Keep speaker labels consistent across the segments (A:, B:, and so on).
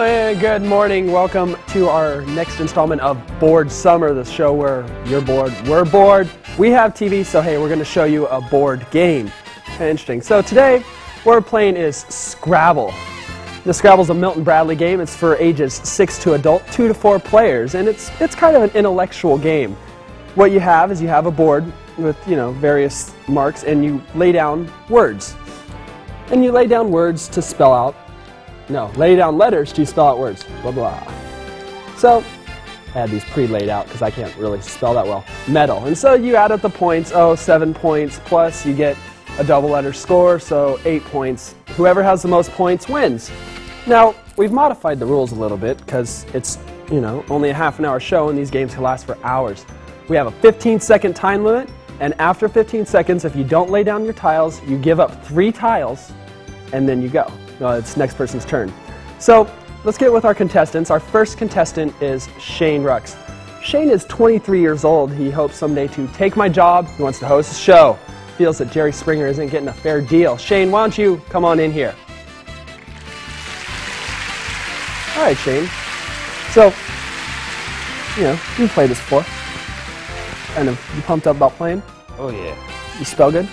A: and good morning. Welcome to our next installment of Bored Summer, the show where you're bored, we're bored. We have TV, so hey, we're going to show you a board game. Interesting. So today, what we're playing is Scrabble. The Scrabble's a Milton Bradley game. It's for ages 6 to adult, 2 to 4 players, and it's kind of an intellectual game. What you have is you have a board with, various marks, and you lay down words. And you lay down words to spell out. No, lay down letters to spell out words. Blah, blah. So, I had these pre-laid out because I can't really spell that well. Metal. And so you add up the points. 7 points plus you get a double letter score, so 8 points. Whoever has the most points wins. Now, we've modified the rules a little bit because it's, only a half-an-hour show and these games can last for hours. We have a 15-second time limit, and after 15 seconds, if you don't lay down your tiles, you give up 3 tiles, and then you go. It's next person's turn. So let's get with our contestants. Our first contestant is Shane Rux. Shane is 23 years old. He hopes someday to take my job. He wants to host a show. Feels that Jerry Springer isn't getting a fair deal. Shane, why don't you come on in here? All right, Shane. So, you've played this before. Kind of, you pumped up about playing?
B: Oh yeah.
A: You spell good?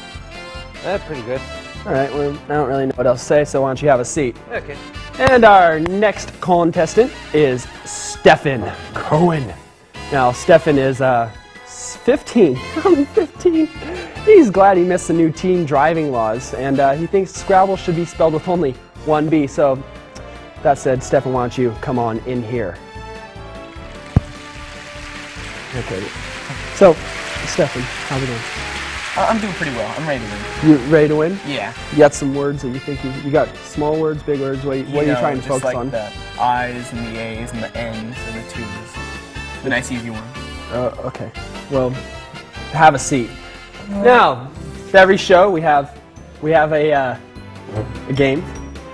B: Pretty good.
A: All right, well, I don't really know what else to say, so why don't you have a seat?
B: Okay.
A: And our next contestant is Stefan Cohen. Now, Stefan is 15. 15. He's glad he missed the new teen driving laws, and he thinks Scrabble should be spelled with only one B. So, that said, Stefan, why don't you come on in here? Okay. So, Stefan, how's it going?
C: I'm doing pretty well. I'm ready to win.
A: You ready to win?
C: Yeah.
A: You got some words that you think you got small words, big words. What are you trying to focus on?
C: The I's and the A's and the N's and the 2's. The nice easy ones.
A: Okay. Well, have a seat. Now, for every show we have a game.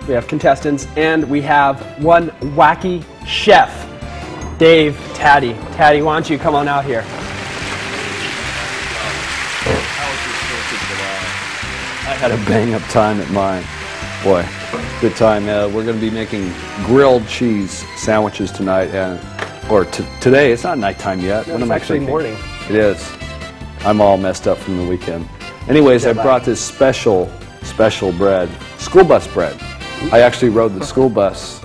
A: We have contestants, and we have one wacky chef, Dave Taddy. Taddy, why don't you come on out here?
D: I had a bang-up time at mine. Boy, good time. We're going to be making grilled cheese sandwiches tonight, today. It's not nighttime yet.
A: No, it's actually morning.
D: It is. I'm all messed up from the weekend. Anyways, I brought this special bread, school bus bread. I actually rode the school bus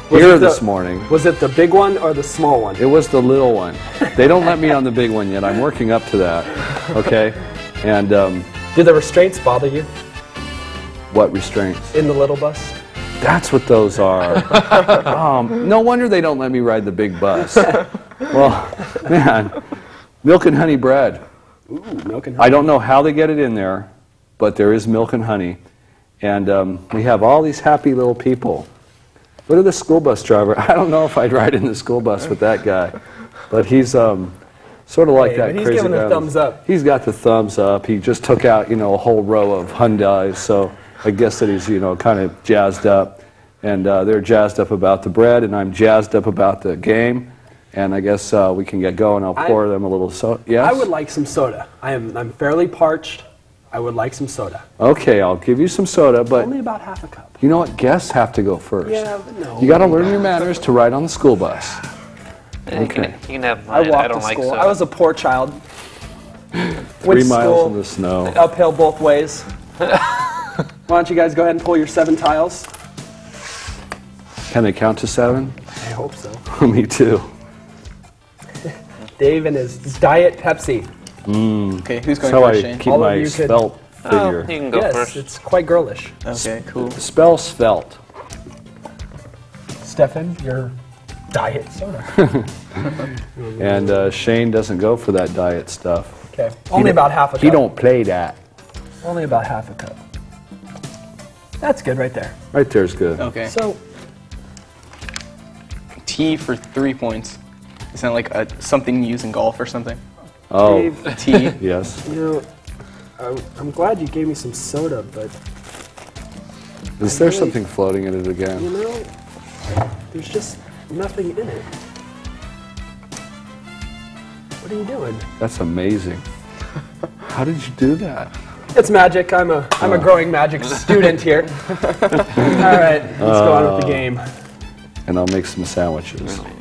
D: here this morning.
A: Was it the big one or the small one?
D: It was the little one. They don't let me on the big one yet. I'm working up to that. Okay, and.
A: Do the restraints bother you?
D: What restraints?
A: In the little bus?
D: That's what those are. No wonder they don't let me ride the big bus. Well, man, milk and honey bread.
A: Ooh, milk and honey.
D: I don't know how they get it in there, but there is milk and honey. And we have all these happy little people. Look at the school bus driver. I don't know if I'd ride in the school bus with that guy, but he's sort of like that
A: he's
D: crazy
A: giving
D: guy.
A: the thumbs up.
D: He's got the thumbs up. He just took out, a whole row of Hyundais, so I guess that he's, kind of jazzed up. And they're jazzed up about the bread, and I'm jazzed up about the game. And I guess we can get going. I'll pour them a little soda. Yes?
A: I would like some soda. I'm fairly parched. I would like some soda.
D: Okay, I'll give you some soda, but
A: only about half a cup.
D: You know what? Guests have to go first.
A: Yeah, but no.
D: You got to learn your manners to ride on the school bus.
B: Okay. You can have mine.
A: I walked
B: don't
A: to
B: like
A: school.
B: soda.
A: I was a poor child.
D: 3 miles in the snow.
A: Uphill both ways. Why don't you guys go ahead and pull your 7 tiles?
D: Can they count to 7?
A: I hope so.
D: Me too.
A: Dave and his Diet Pepsi.
C: Okay, who's going
D: So
C: first,
D: I
C: Shane?
D: keep
A: All of
D: my
A: you could-
D: svelte figure.
B: You can go
A: Yes,
B: first.
A: it's quite girlish.
C: Okay, cool.
D: Spell svelte.
A: Stefan, your diet soda.
D: And Shane doesn't go for that diet stuff.
A: Okay, only about half a cup.
D: He don't play that.
A: Only about half a cup. That's good right there.
D: Right there's good.
C: Okay.
A: So,
C: T for 3 points. Isn't that like something you use in golf or something?
D: Oh,
A: Dave,
C: T.
D: yes.
A: I'm glad you gave me some soda, but
D: Is there something floating in it again?
A: there's just nothing in it. What are you doing?
D: That's amazing. How did you do that?
A: It's magic. I'm a growing magic student here. All right, let's go on with the game.
D: and I'll make some sandwiches.
B: Really?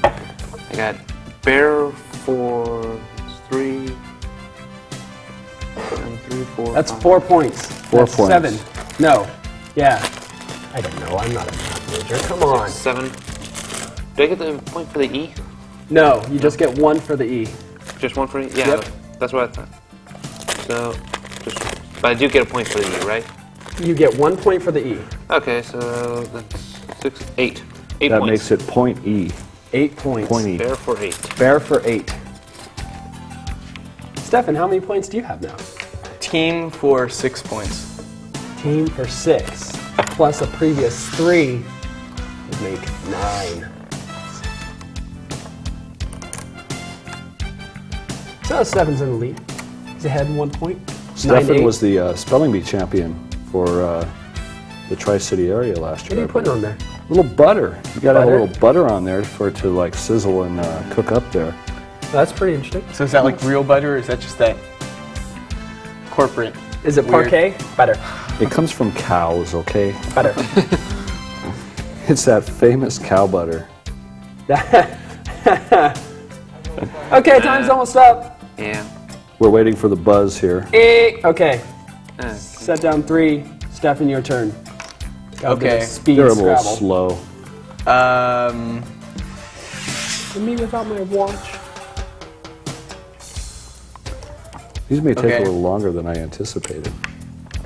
B: I got bear for 3. 3, 4.
A: That's 4 points.
D: 4
A: That's
D: points.
A: 7. No. Yeah. I don't know. I'm not a math major. Come on.
B: 6, 7. Do I get the point for the E?
A: No, you just get 1 for the E.
B: Just 1 for E? Yeah,
A: Yep.
B: that's what I thought. So, but I do get a point for the E, right?
A: You get 1 point for the E.
B: Okay, so that's 6, 8. 8
D: That
B: points.
D: makes it point E.
A: 8 points.
D: Point E.
B: Bear for 8.
A: Bear for 8. Stefan, how many points do you have now?
C: Team for 6 points.
A: Team for 6. Plus a previous 3 would make 9. So Stefan's in the lead. He's ahead in 1 point. 9 to
D: Stefan
A: 8.
D: was the spelling bee champion for the Tri-City area last
A: What are
D: year.
A: you putting on there?
D: A little butter. You got to have a
A: Butter?
D: little butter on there for it to like sizzle and cook up there.
A: That's pretty interesting.
C: So is that like real butter, or is that just that corporate?
A: Is it
C: Weird.
A: parquet? Better.
D: It comes from cows, okay?
A: Better.
D: It's that famous cow butter.
A: Okay, time's almost up.
B: Yeah.
D: We're waiting for the buzz here.
A: Okay.
B: Okay.
A: Set down 3. Stefan, your turn. Gotta do
C: Okay.
A: a Speed
D: They're a little
A: Scrabble.
D: slow.
A: Me without my watch.
D: These may take
C: Okay.
D: a little longer than I anticipated.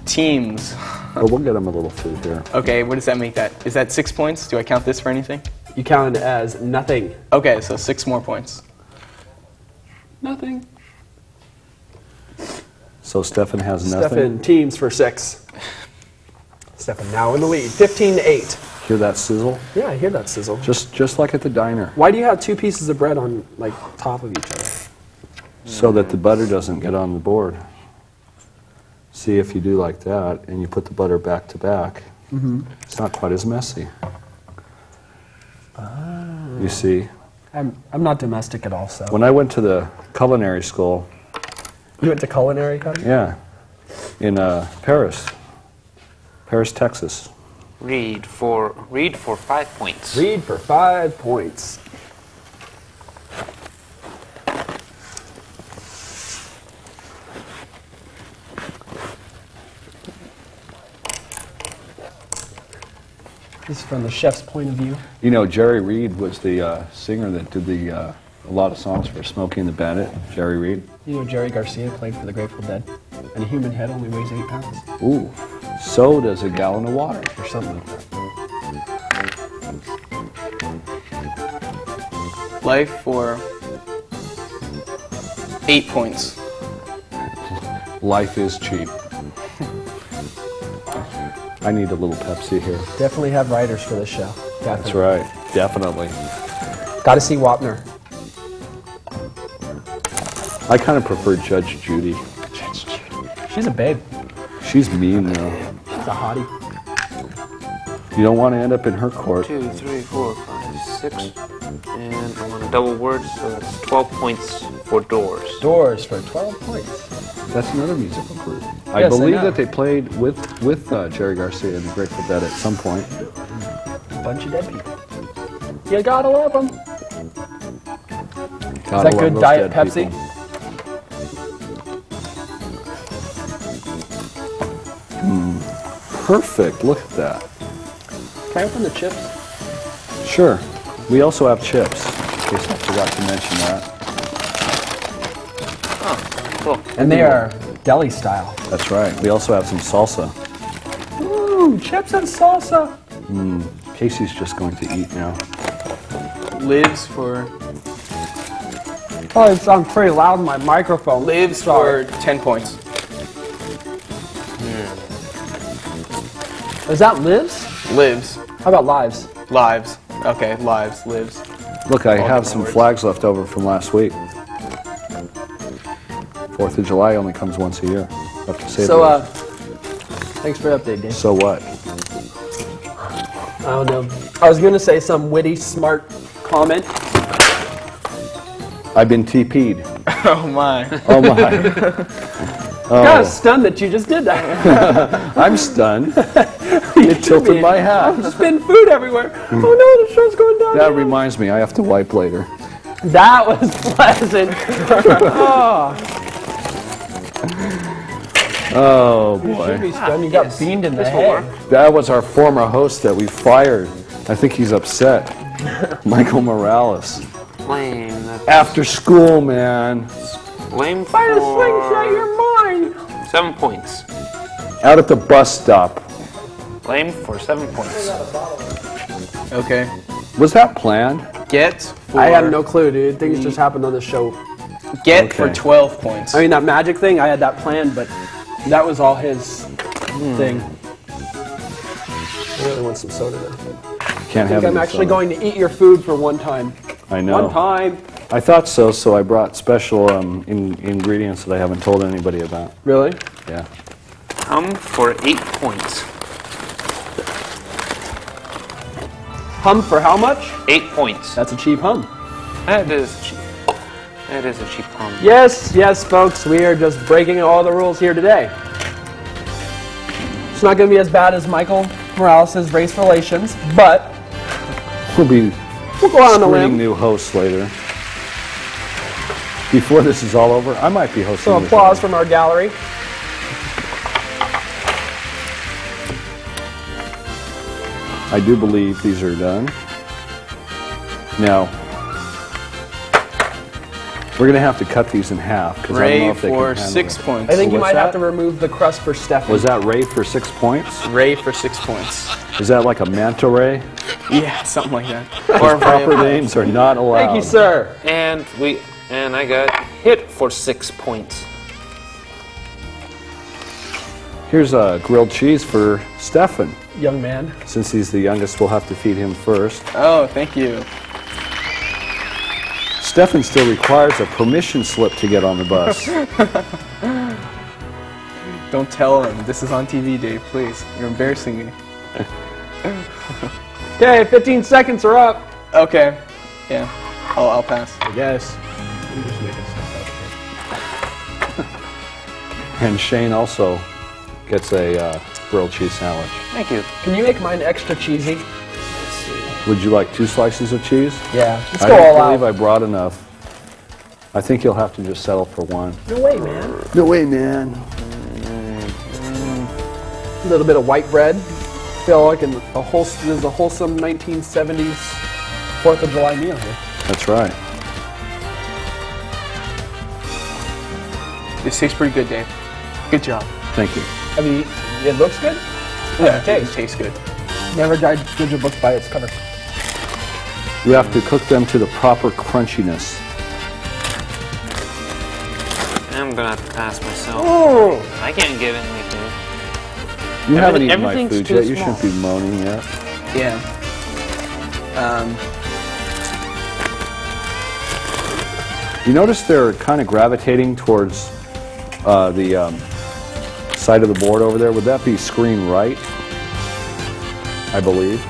C: Teams.
D: But we'll get them a little food here.
C: Okay, what does that make that? Is that 6 points? Do I count this for anything?
A: You count it as nothing.
C: Okay, so 6 more points.
A: Nothing.
D: So Stefan has nothing.
A: Stefan, teams for 6. Stefan now in the lead. 15 to 8.
D: Hear that sizzle?
A: Yeah, I hear that sizzle.
D: Just like at the diner.
A: Why do you have 2 pieces of bread on like top of each other?
D: So that the butter doesn't get on the board. See, if you do like that and you put the butter back to back, it's not quite as messy. You see,
A: I'm not domestic at all, so.
D: when I went to the culinary school,
A: You went to culinary cutting?
D: yeah, in Paris, Texas.
B: Read for 5 points.
A: Read for 5 points. This is from the chef's point of view.
D: You know, Jerry Reed was the singer that did a lot of songs for Smokey and the Bandit. Jerry Reed.
A: You know Jerry Garcia played for the Grateful Dead, and a human head only weighs 8 pounds,
D: Ooh, so does a gallon of water.
A: or something like that.
C: Life for 8 points.
D: Life is cheap. I need a little Pepsi here.
A: Definitely have writers for this show.
D: That's right, definitely.
A: Got to see Wapner.
D: I kind of prefer Judge Judy.
A: She's a babe.
D: She's mean though.
A: She's a hottie.
D: You don't want to end up in her court.
B: 2, 3, 4, 5, 6. And I want a double word, so that's 12 points for doors.
A: Doors for 12 points.
D: That's another musical group. I
A: Yes, I
D: believe
A: know.
D: that they played with Jerry Garcia and the Grateful Dead at some point.
A: A bunch of dead people. You gotta love them. Is that good Diet Pepsi?
D: Perfect. Look at that.
A: Can I open the chips?
D: Sure. We also have chips. In case I forgot to mention that.
B: Oh, cool.
A: And they are deli style.
D: That's right. We also have some salsa.
A: Ooh, chips and salsa.
D: Casey's just going to eat now.
C: Lives for
A: Oh, it sounds pretty loud in my microphone.
C: lives
A: Sorry.
C: for 10 points.
A: Is that lives?
C: Lives.
A: How about lives?
C: Lives. Okay, lives, lives.
D: Look, I
C: All
D: have
C: different
D: some
C: words.
D: flags left over from last week. 4th of July only comes once a year. Have to save
A: So,
D: those.
A: thanks for the update, Dave.
D: So what?
A: I don't know. I was gonna say some witty, smart comment.
D: I've been TP'd.
C: Oh my.
D: Oh my. Oh.
A: I'm kind of stunned that you just did that.
D: I'm stunned. It tilted my hat.
A: Spin food everywhere. Oh no, the show's going down.
D: That reminds me, I have to wipe later.
A: That was pleasant.
D: Oh boy.
A: You got beamed in the head.
D: That was our former host that we fired. I think he's upset. Michael Morales.
B: Lame.
D: After school, man.
B: Lame
A: Fire the slingshot,
B: for
A: you're mine.
B: 7 points.
D: Out at the bus stop.
B: Lame for 7 points.
C: Okay.
D: Was that planned?
C: Get for
A: I have no clue, dude. Things just happened on the show.
C: get for
D: Okay.
C: 12 points.
A: I mean, that magic thing, I had that planned, but that was all his thing. I really want some soda now.
D: Can't
A: I
D: have
A: think I'm
D: any
A: actually
D: soda.
A: going to eat your food for one time.
D: I know.
A: One time.
D: I thought so, so I brought special ingredients that I haven't told anybody about.
A: Really?
D: Yeah.
B: Hum for 8 points.
A: Hum for how much?
B: 8 points.
A: That's a cheap hum.
B: That is cheap. That is a cheap hum.
A: Yes, yes, folks, we are just breaking all the rules here today. It's not going to be as bad as Michael Morales' race relations, but
D: We'll be
A: we'll go out on a
D: screening
A: limb.
D: new hosts later. Before this is all over, I might be hosting
A: So
D: this
A: applause
D: one.
A: from our gallery.
D: I do believe these are done. Now, we're going to have to cut these in half because I don't know
C: Ray
D: if they
C: for
D: can handle
C: 6
D: it.
C: points.
A: I think you
D: What's
A: might have
D: that?
A: to remove the crust for Stefan.
D: Was that Ray for 6 points?
C: Ray for 6 points.
D: Is that like a manta ray?
C: Yeah, something like that. Or
D: Proper names are not allowed.
A: Thank you, sir.
B: And I got hit for 6 points.
D: Here's a grilled cheese for Stefan.
A: Young man.
D: Since he's the youngest, we'll have to feed him first.
C: Oh, thank you.
D: Stefan still requires a permission slip to get on the bus.
C: Don't tell him. This is on TV, Dave, please. You're embarrassing me.
A: Okay, 15 seconds are up.
C: Okay. Yeah. I'll pass.
A: I guess.
D: And Shane also gets a grilled cheese sandwich.
B: Thank you.
A: Can you make mine extra cheesy?
D: Would you like 2 slices of cheese?
A: Yeah. Let's
D: I
A: go
D: don't
A: all
D: believe
A: out.
D: I brought enough. I think you'll have to just settle for 1.
A: No way, man.
D: No way, man.
A: A little bit of white bread. Feel like this is a wholesome 1970s 4th of July meal here.
D: That's right.
C: This tastes pretty good, Dave. Good job.
D: Thank you.
A: I mean, it looks good.
C: Yeah,
A: Okay.
C: it tastes good.
A: Never judge a book by its cover.
D: You have to cook them to the proper crunchiness.
B: I'm gonna have to pass myself.
A: Oh,
B: I can't give anything.
D: You haven't eaten my
B: everything's
D: food
B: too
D: yet. You
B: small.
D: shouldn't be moaning yet.
C: Yeah.
D: You notice they're kind of gravitating towards the side of the board over there. Would that be screen right? I believe.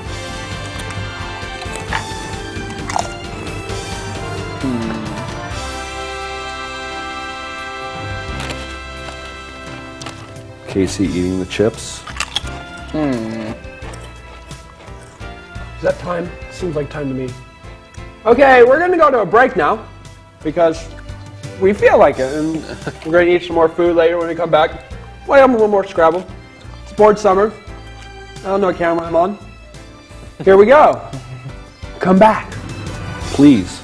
D: Casey eating the chips.
A: is that time? Seems like time to me. Okay, we're going to go to a break now because we feel like it, and we're going to eat some more food later when we come back. We'll have a little more Scrabble. It's board summer. I don't know what camera I'm on. Here we go. Come back.
D: Please.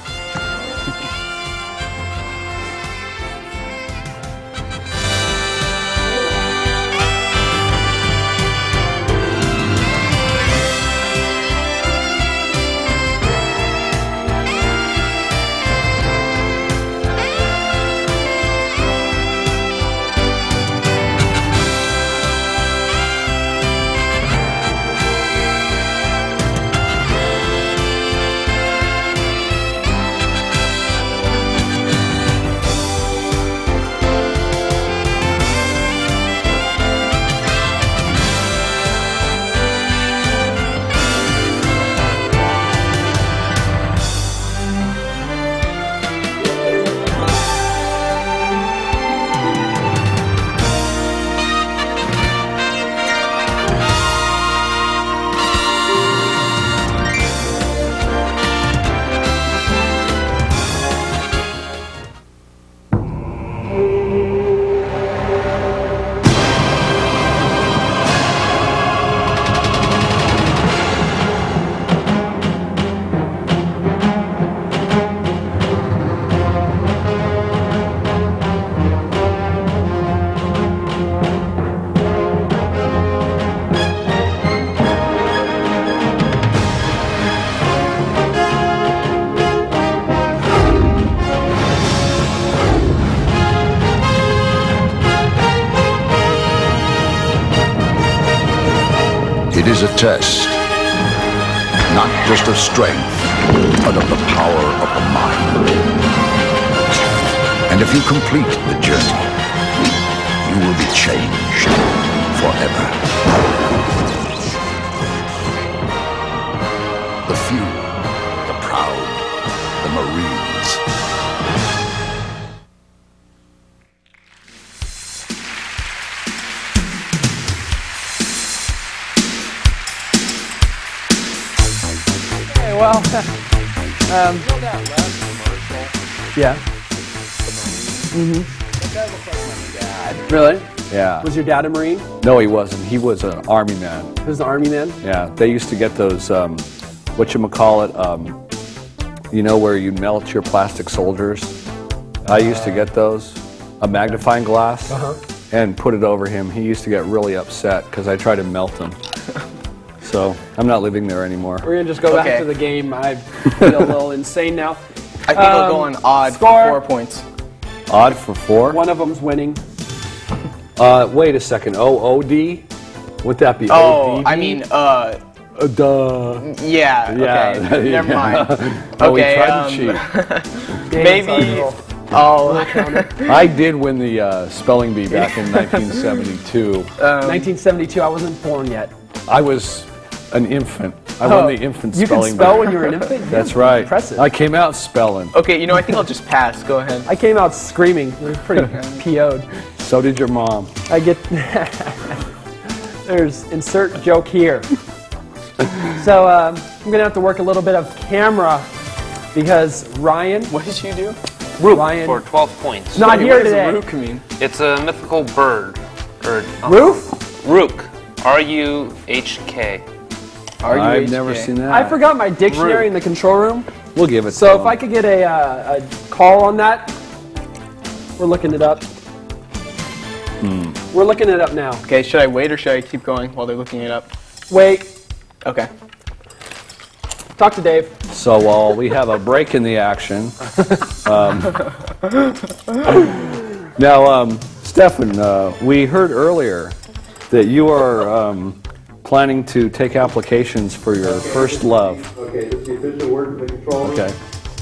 E: It is a test, not just of strength, but of the power of the mind. And if you complete the journey, you will be changed forever. The few, the proud, the Marines.
A: Okay, well, yeah.
D: That guy looked like my dad.
A: Really?
D: Yeah.
A: Was your dad a Marine?
D: No, he wasn't. He was an Army man.
A: He was an Army man?
D: Yeah. They used to get those, whatchamacallit, you know, where you melt your plastic soldiers. I used to get those, a magnifying glass, and put it over him. He used to get really upset because I tried to melt him. So I'm not living there anymore.
A: We're going to just go back to the game. I feel a little insane now.
C: I think I'll go on odd
A: score.
C: for 4 points.
D: Odd for 4?
A: One of them's winning.
D: Wait a second. O-O-D? Would that be
C: Oh,
D: O-D-D?
C: I mean,
D: Duh.
C: yeah, okay, never mind.
D: Oh, we
C: Okay,
D: tried to cheat.
C: maybe, oh,
D: I did win the spelling bee back in 1972.
A: 1972, I wasn't born yet.
D: I was an infant. I won the infant
A: You
D: spelling
A: can spell
D: bee.
A: when you were an infant?
D: That's right.
A: Impressive.
D: I came out spelling.
C: okay, you know, I think I'll just pass, go ahead.
A: I came out screaming. It was pretty PO'd.
D: So did your mom.
A: I get... There's insert joke here. So I'm going to have to work a little bit of camera because Ryan...
C: What did you do?
B: Rook
A: Ryan,
B: for 12 points.
A: not
C: Wait,
A: here
C: what does
A: today.
C: Rook mean?
B: It's a mythical bird.
A: Roof?
B: Rook. R-U-H-K.
D: I've never seen that.
A: I forgot my dictionary in the control room.
D: We'll give it
A: So
D: to
A: if
D: him.
A: I could get a call on that, we're looking it up. We're looking it up now.
C: Okay, should I wait or should I keep going while they're looking it up?
A: Wait,
C: Okay.
A: talk to Dave.
D: So while we have a break in the action, now, Stefan, we heard earlier that you are planning to take applications for your first love.
F: Okay, this is the official word in the control room.
D: Okay.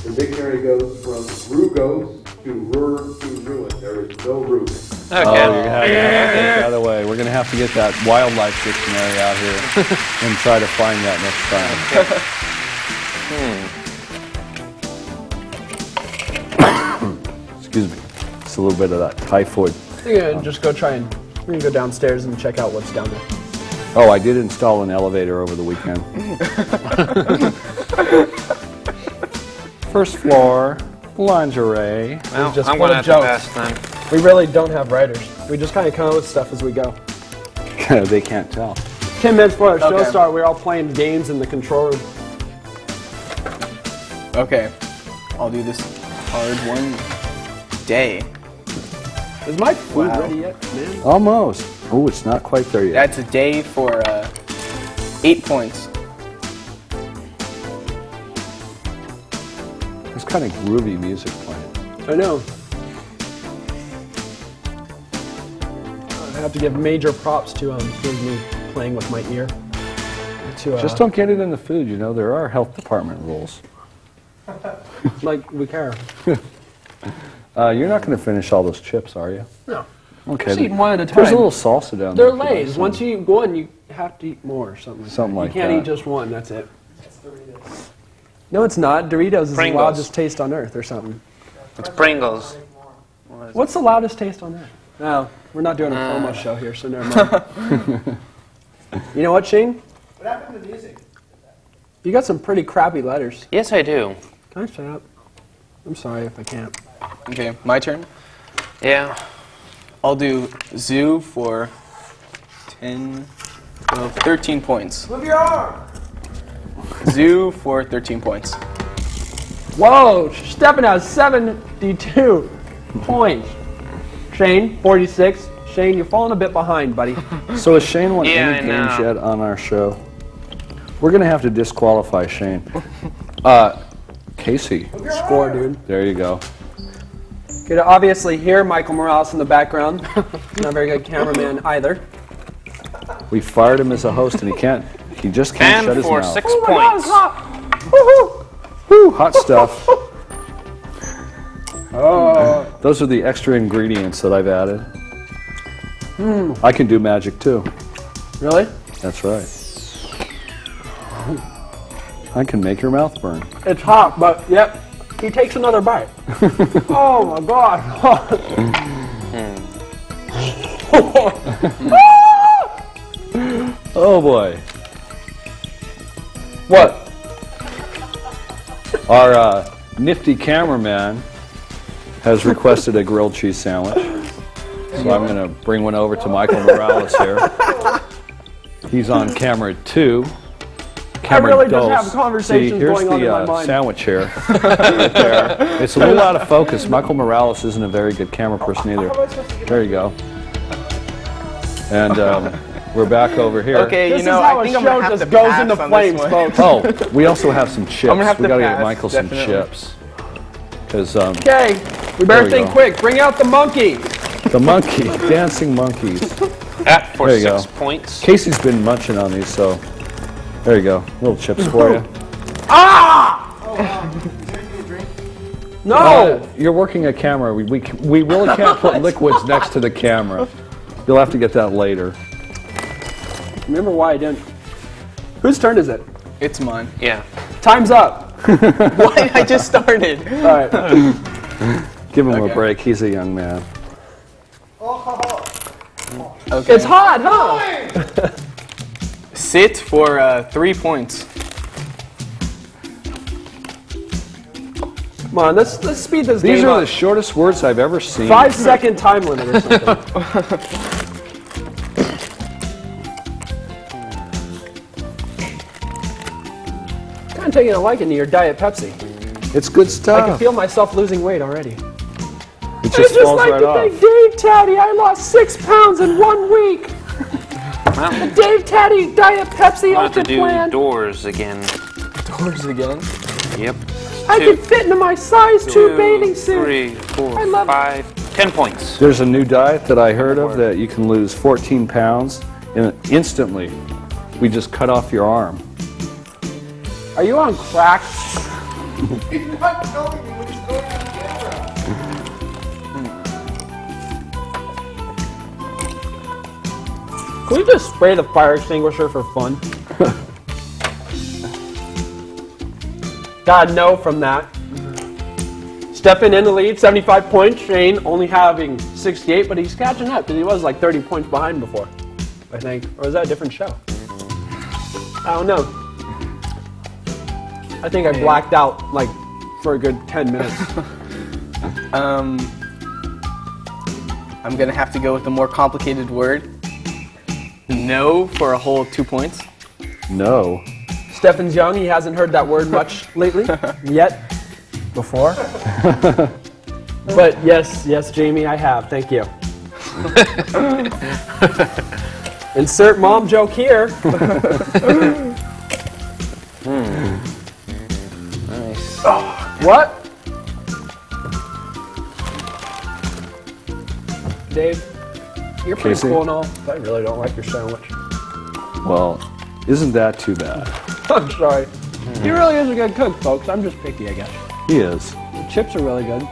F: The dictionary goes from rugos to rur to ruin. There is no rue.
B: Okay.
D: Oh, you're gonna have to get that out of the way. We're going to have to get that wildlife dictionary out here and try to find that next time. Excuse me. It's a little bit of that typhoid.
A: You're gonna just go try and we're gonna go downstairs and check out what's down there.
D: Oh, I did install an elevator over the weekend. First floor, lingerie.
B: Well,
A: just
B: I'm
A: full
B: going
A: of
B: to have
A: jokes.
B: to pass then.
A: We really don't have writers. We just kind of come up with stuff as we go.
D: They can't tell.
A: 10 minutes before our show
C: Okay.
A: started, we were all playing games in the control room.
C: Okay. I'll do this hard one day.
A: Is my food
C: Wow.
A: ready yet, man?
D: Almost. Oh, it's not quite there yet.
C: That's a day for 8 points.
D: It's kind of groovy music playing.
A: I know. I have to give major props to here's me playing with my ear. To,
D: Just don't get it in the food, you know. There are health department rules.
A: like we care.
D: You're not going to finish all those chips, are you?
A: No.
D: Okay.
A: Just eat one at a
D: There's a
A: time.
D: little salsa down
A: They're
D: there. if you'd like
A: Lay's.
D: some.
A: Once you eat one, you have to eat more or something.
D: Something like
A: You can't
D: that.
A: eat just one. That's it. No, it's not. Doritos is
B: Pringles.
A: the loudest taste on earth or something.
B: It's Pringles.
A: What's the loudest taste on earth? No, we're not doing a promo show here, so never mind. You know what, Shane?
F: What happened to the music?
A: You got some pretty crappy letters.
B: Yes, I do.
A: Can I shut up? I'm sorry if I can't.
C: Okay, my turn.
B: Yeah.
C: I'll do zoo for 10, 12, 13 points.
F: Move your arm!
C: Zoo for 13 points.
A: Whoa, Stefan has 72 points. Shane, 46. Shane, you're falling a bit behind, buddy.
D: So has Shane won
B: Yeah,
D: any
B: I
D: games
B: know.
D: yet on our show? We're going to have to disqualify Shane. Casey.
A: Score, dude.
D: There you go.
A: You could obviously hear Michael Morales in the background. Not a very good cameraman either.
D: We fired him as a host, and he just can't shut
B: And
D: his
B: for
D: mouth.
B: 6
A: Oh my God, it's
B: points.
A: hot. Woohoo!
D: Woo, hot stuff. Those are the extra ingredients that I've added. I can do magic too.
A: Really?
D: That's right. I can make your mouth burn.
A: It's hot, but yep. He takes another bite. Oh my God.
D: Oh boy.
A: What?
D: Our nifty cameraman has requested a grilled cheese sandwich. So I'm going to bring one over to Michael Morales here. He's on camera 2. Camera
A: really just
D: dos.
A: have conversations
D: See, here's
A: going on in my
D: the
A: mind.
D: sandwich here. Right there. It's a little out of focus. Michael Morales isn't a very good camera person either. There you go. And we're back over here.
C: Okay,
A: This
C: you know,
A: is how
C: I think
A: a
C: I'm gonna
A: show
C: have
A: just
C: to
A: goes
C: pass
A: into
C: on
A: flames,
C: this one.
A: folks.
D: Oh, we also have some chips.
C: gonna have
D: We
C: to
D: got to get
C: pass,
D: Michael
C: definitely.
D: some chips. Because
A: Okay, we better
D: There we
A: think
D: go.
A: quick. Bring out the monkey.
D: the monkey, dancing monkeys.
B: That for
D: There you
B: 6
D: go.
B: points.
D: Casey's been munching on these, so there you go. Little chips for you.
A: No.
D: You're working a camera. We really can't put liquids next to the camera. You'll have to get that later.
A: Remember why I didn't. Whose turn is it?
C: It's mine.
B: Yeah.
A: Time's up.
C: What? I just started.
A: All right.
D: Give him a
C: Okay.
D: break. He's a young man.
C: Okay.
A: It's hot, huh?
C: Sit for 3 points.
A: Come on, let's speed this
D: These
A: game
D: are
A: up.
D: the shortest words I've ever seen.
A: 5-second time limit or something. Kind of taking a liking to your Diet Pepsi.
D: It's good
A: I
D: stuff.
A: can feel myself losing weight already.
D: It
A: It's
D: just
A: just
D: falls
A: like
D: right
A: the
D: off.
A: big Dave Taddy. I lost 6 pounds in 1 week.
B: Well,
A: Dave Taddy Diet Pepsi
B: I'll have to
A: Ultra
B: do
A: Plan.
B: doors again.
C: Doors again.
B: Yep.
A: I
B: Two,
A: can fit into my size 2 bathing suit.
B: 3, 4,
A: I love-
B: 5, 10 points.
D: There's a new diet that I heard of that you can lose 14 pounds and instantly. We just cut off your arm.
A: Are you on crack?
F: He's not telling me when he's going on camera.
A: Can we just spray the fire extinguisher for fun? Got a no from that. Stepping in the lead, 75 points. Shane only having 68, but he's catching up because he was like 30 points behind before, I think. Or is that a different show? I don't know. I think I blacked out like for a good 10 minutes.
C: I'm gonna have to go with a more complicated word. No for a whole 2 points.
D: No.
A: Stefan's young. He hasn't heard that word much lately. Yet. Before. But yes, Jamie, I have. Thank you. Insert mom joke here.
B: Nice.
A: What? Dave, you're pretty
D: Casey?
A: cool and all, but I really don't like your sandwich.
D: Well, isn't that too bad?
A: I'm sorry. He really is a good cook, folks. I'm just picky, I guess.
D: He is.
A: The chips are really good.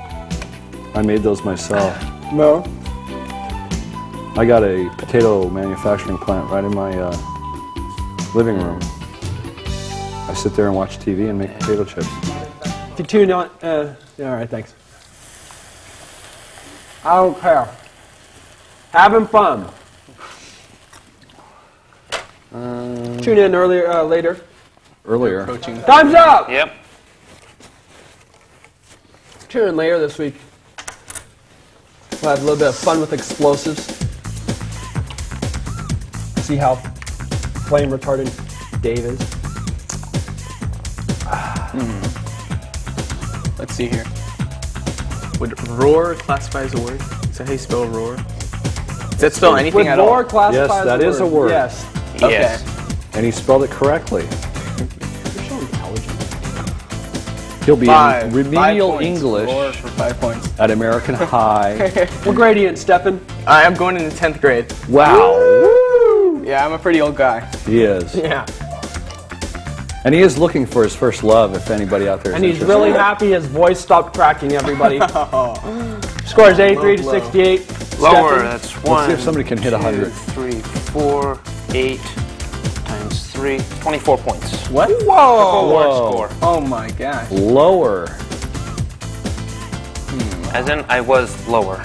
D: I made those myself.
A: No.
D: I got a potato manufacturing plant right in my living room. I sit there and watch TV and make potato chips.
A: If you tune on, yeah, all right, thanks. I don't care. Having fun. Tune in earlier, later.
D: Earlier.
C: Approaching.
A: Time's up.
B: Yep.
A: Tune in later this week. We'll have a little bit of fun with explosives. See how flame retardant Dave is.
C: Let's see here. Would roar classify as a word? Is that how you spell roar? Does that spell anything
A: Would
C: at
A: roar
C: all?
A: classify
D: Yes,
A: as
D: that is a word.
A: Yes.
C: Okay.
B: Yes.
D: And he spelled it correctly.
A: You're so intelligent.
D: He'll be
C: Five.
D: in remedial
C: 5 points.
D: English
C: Roar for 5 points.
D: at American High.
A: What grade are you in, Stefan?
C: I'm going into 10th grade.
D: Wow.
C: Yeah, I'm a pretty old guy.
D: He is.
A: Yeah.
D: And he is looking for his first love, if anybody out there is
A: And he's
D: interested.
A: really happy his voice stopped cracking, everybody. Scores 83 to 68.
B: Lower,
A: Stefan?
B: that's
D: Let's
B: 1.
D: see if somebody can hit 100.
B: 2, 3, 4, 8 times 3, 24 points.
C: What?
A: Whoa!
B: Word score.
C: Oh my gosh.
D: Lower.
B: As in, I was lower.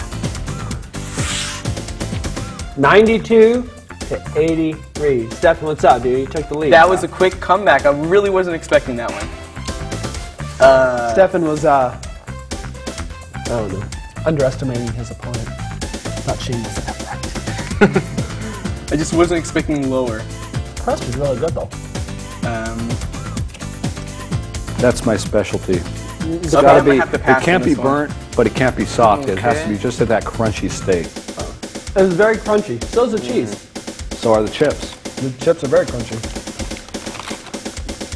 A: 92 to 83. Stefan, what's up, dude? You took the lead.
C: That was a quick comeback. I really wasn't expecting that one.
A: Stefan was, I don't know, underestimating his opponent. Thought she was perfect.
C: I just wasn't expecting lower.
A: Crust was really good, though.
D: That's my specialty.
A: It's
C: Okay,
D: Gotta
C: I'm gonna
D: be,
C: have to
D: it
C: pass
D: can't
C: on
D: be
C: this one.
D: burnt, but it can't be soft. It has to
B: Okay.
D: be just at that crunchy state.
A: It was very crunchy. So is the cheese.
D: So are the chips.
A: The chips are very crunchy.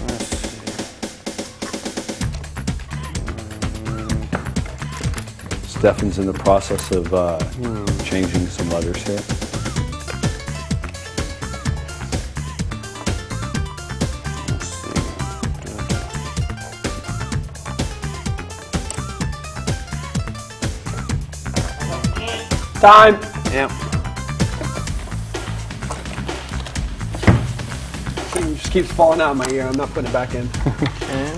B: Let's see.
D: Stefan's in the process of changing some letters here.
A: Time.
B: Yep.
A: It just keeps falling out of my ear. I'm not putting it back in.
B: Okay.